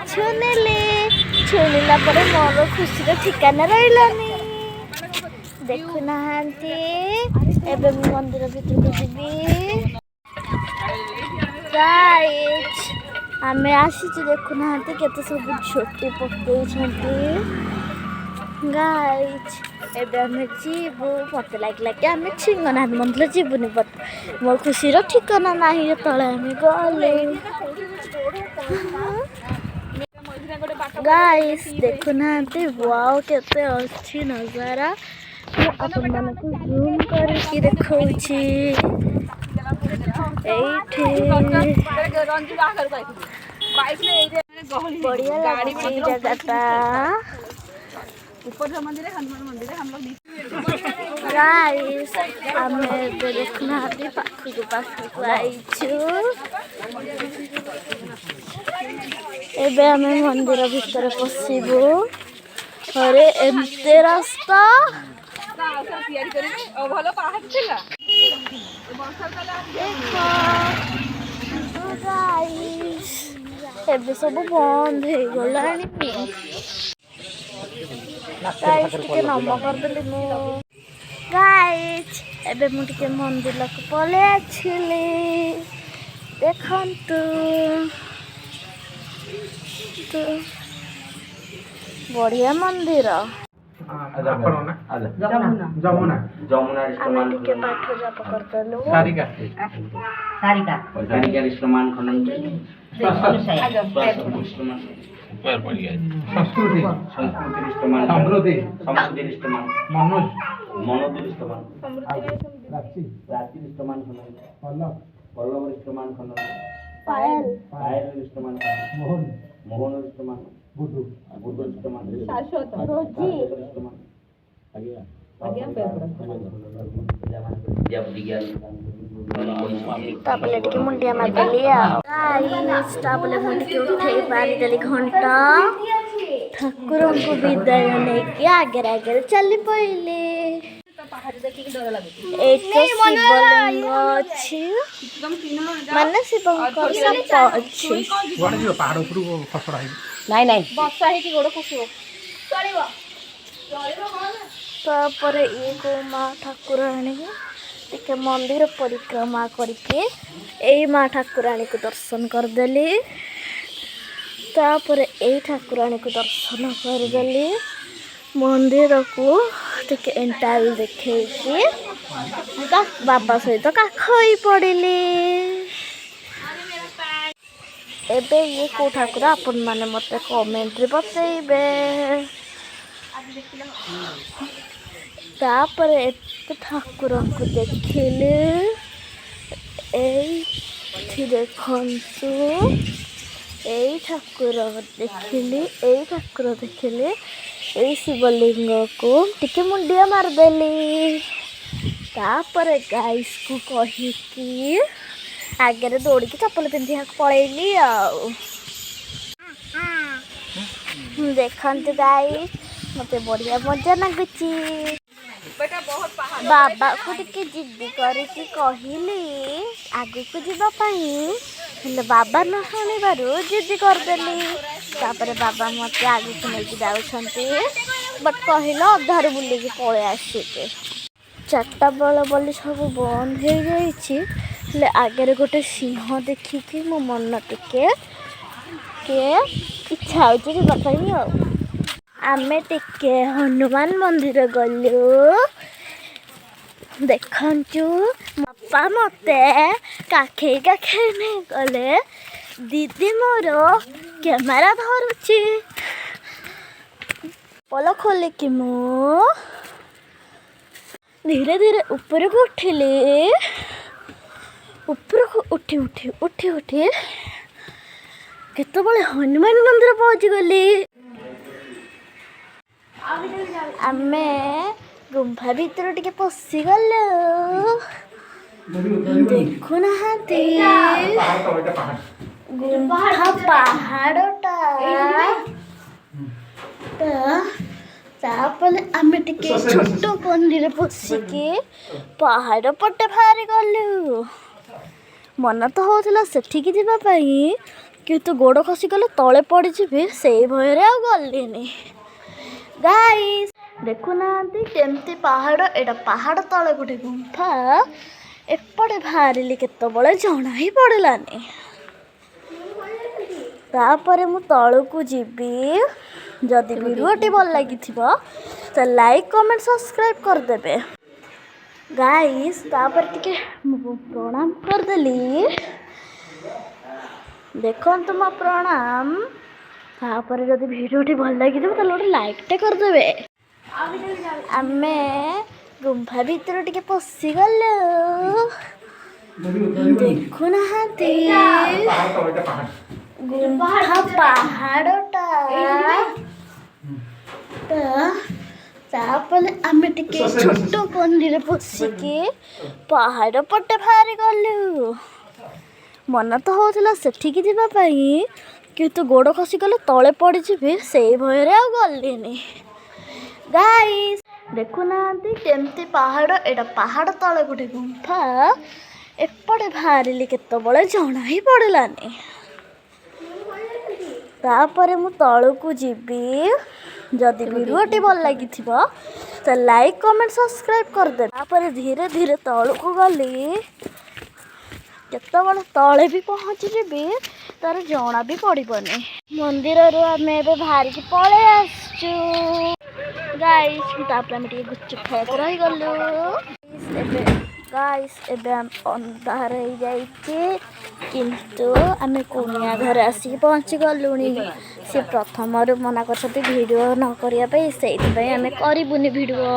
छुनिले छुनिला पर मोर खुशी ठिकाना रही देखुना एबे मंदिर भीतर को जीवी गाइस आमे आसी देखुना केते सब छोटी पकई गाइस एबे आमे जीवु मत लागला कि आमे छिंगना मंदिर जीवुनी मोर खुशी ठिकाना नाही जतले आमे गले गाइस देखुना वाओ केते अच्छी नजारा अपन मानको जूम करके देखौछि एठी बढ़िया लागी जगहटा ऊपर मंदिर हनुमान मंदिर हम लोग गाइस हमें देखना पाखु आइछु एबे हमें मंदिर भीतर पसिबु अरे एते रास्ता भलो पहाड़ थिला गाइस एबे सब बंद हो गलानी गाइस टिके नम्बर कर देली मु गाइस एबे मु टिके मंदिर लक पले आछिली देखंतु तो बढ़िया मंदिर जमुना आमे टिके पाठ जप करतलु सारिका इस्लामान खनन पैर पड़ गया संस्कृति इस्लामान समृद्धि इस्लामान मनोज इस्लामान रात्रि इस्लामान खनन वल्लभ इस्लामान खनन पायल इस्लामान मोहन इस्लामान बुद्धू इस्लामान शाश्वत रोजी इस्लामान आज्ञा तापले टिके मुंडिया मार देलिया गाइस तापले मुंडी के उठे बारी देली घंटा ठाकुर को विदाय ने के आगे आगे चली पइले पहाड़ देखि के डर लागो एतो शिवलिंग अछि माने शिवंकर सब अछि गोड़ जो पहाड़ ऊपर को खसड़ा है नहीं बसा है कि गोड़ खसिबो चलिबो तापर एक माँ ठाकुराणी टिके मंदिर परिक्रमा करके एई माँ ठाकुराणी को दर्शन करदेली तापर एई ठाकुराणी को दर्शन करदेली मंदिर को टिके एंटाइल देखे बाबा सहित काखई पड़िली एबे ये को ठाकुर अपन माने मते कमेंट रे बतैबे तापर एते ठाकुर को देखिले एई देखंतु एई ठाकुर देखिले एई शिवलिंग को टिके मुंडिया मार देली तापर गाइस को कही कि आगे दौड़ के चप्पल पिंधि पलैली देखते गाइस मते बढ़िया मजा लगुची बाबा को टिके जिद्दी करके कहली आगे को जीवाई बाबा न शुणु जिद्दी करदेली तापर बाबा मत आगे को लेकिन जाऊँगी बट कहला अधार बुलिकी पलि आसिके 4टा बेल बोली सब बंद हो जाइए आगे गोटे सिंह देखिकी मो मन टिके इच्छा हो आमे टिके हनुमान मंदिर गलु देखु बापा मते काखे नहीं गले दीदी मोर कैमेरा धरुची पल खोलिकी मु धीरे धीरे ऊपर को उठिली ऊपर को उठी उठी उठी उठी केत हनुमान मंदिर पहुँची गली आमे गुंफा भीतर टिके पशिगल देखुना गुंफा पहाड़टा तापले आमे टिके छोट मंदिर पशिके पहाड़ पटे बाहरी गलु मन तो होउथला सेठिकी जीवा पई କିନ୍ତୁ ଗୋଡ଼ ଖସିଗଲେ ତଳେ ପଡ଼ିଯିବି ସେଇ ଭୟରେ ଆଉ ଗଲିନି। ଗାଇସ୍ ଦେଖୁନାହାନ୍ତି କେମିତି ପାହାଡ଼, ଏଇଟା ପାହାଡ଼ ତଳେ ଗୋଟେ ଗୁମ୍ଫା। ଏପଟେ ବାହାରିଲି କେତେବେଳେ ଜଣା ହିଁ ପଡ଼ିଲାନି। ତାପରେ ମୁଁ ତଳକୁ ଯିବି। ଯଦି ଭିଡ଼ିଓଟି ଭଲ ଲାଗିଥିବ ତ ଲାଇକ୍ କମେଣ୍ଟ ସବସ୍କ୍ରାଇବ୍ କରିଦେବେ ଗାଇସ୍। ତାପରେ ଟିକେ ମୁଁ ପ୍ରଣାମ କରିଦେଲି, ଦେଖନ୍ତୁ ମୋ ପ୍ରଣାମ। ତାପରେ ଯଦି ଭିଡ଼ିଓଟି ଭଲ ଲାଗିଥିବ ତାହେଲେ ଗୋଟେ ଲାଇକ୍ଟେ କରିଦେବେ। ଆମେ ଗୁମ୍ଫା ଭିତରେ ଟିକେ ପଶିଗଲୁ। ଦେଖୁନାହାନ୍ତି ଗୁମ୍ଫା ପାହାଡ଼ଟା। ତାପରେ ଆମେ ଟିକେ ଛୋଟ କନ୍ଦିରେ ପଶିକି ପାହାଡ଼ ପଟେ ବାହାରି ଗଲୁ। ମନ ତ ହେଉଥିଲା ସେଠିକି ଯିବା ପାଇଁ, କିନ୍ତୁ ଗୋଡ଼ ଖସିଗଲେ ତଳେ ପଡ଼ିଯିବି ସେଇ ଭୟରେ ଆଉ ଗଲିନି। ଗାଇସ୍ ଦେଖୁନାହାନ୍ତି କେମିତି ପାହାଡ଼, ଏଇଟା ପାହାଡ଼ ତଳେ ଗୋଟେ ଗୁମ୍ଫା। ଏପଟେ ବାହାରିଲି କେତେବେଳେ ଜଣା ହିଁ ପଡ଼ିଲାନି। ତାପରେ ମୁଁ ତଳକୁ ଯିବି। ଯଦି ଭିଡ଼ିଓଟି ଭଲ ଲାଗିଥିବ ତ ଲାଇକ୍ କମେଣ୍ଟ ସବସ୍କ୍ରାଇବ୍ କରିଦେବେ। ତାପରେ ଧୀରେ ଧୀରେ ତଳକୁ ଗଲି। କେତେବେଳେ ତଳେ ବି ପହଞ୍ଚିଯିବି ତାର ଜଣା ବି ପଡ଼ିବନି। ମନ୍ଦିରରୁ ଆମେ ଏବେ ବାହାରିକି ପଳେଇ ଆସିଛୁ ଗାଇସ୍। ତାପରେ ଆମେ ଟିକେ ଗୁପଚୁପ ଖାଇବାକୁ ରହିଗଲୁ। ଏବେ ଅନ୍ଧାର ହେଇଯାଇଛି, କିନ୍ତୁ ଆମେ କୁଣିଆ ଘରେ ଆସିକି ପହଞ୍ଚି ଗଲୁଣି। ସେ ପ୍ରଥମରୁ ମନା କରିଛନ୍ତି ଭିଡ଼ିଓ ନ କରିବା ପାଇଁ, ସେଇଥିପାଇଁ ଆମେ କରିବୁନି ଭିଡ଼ିଓ।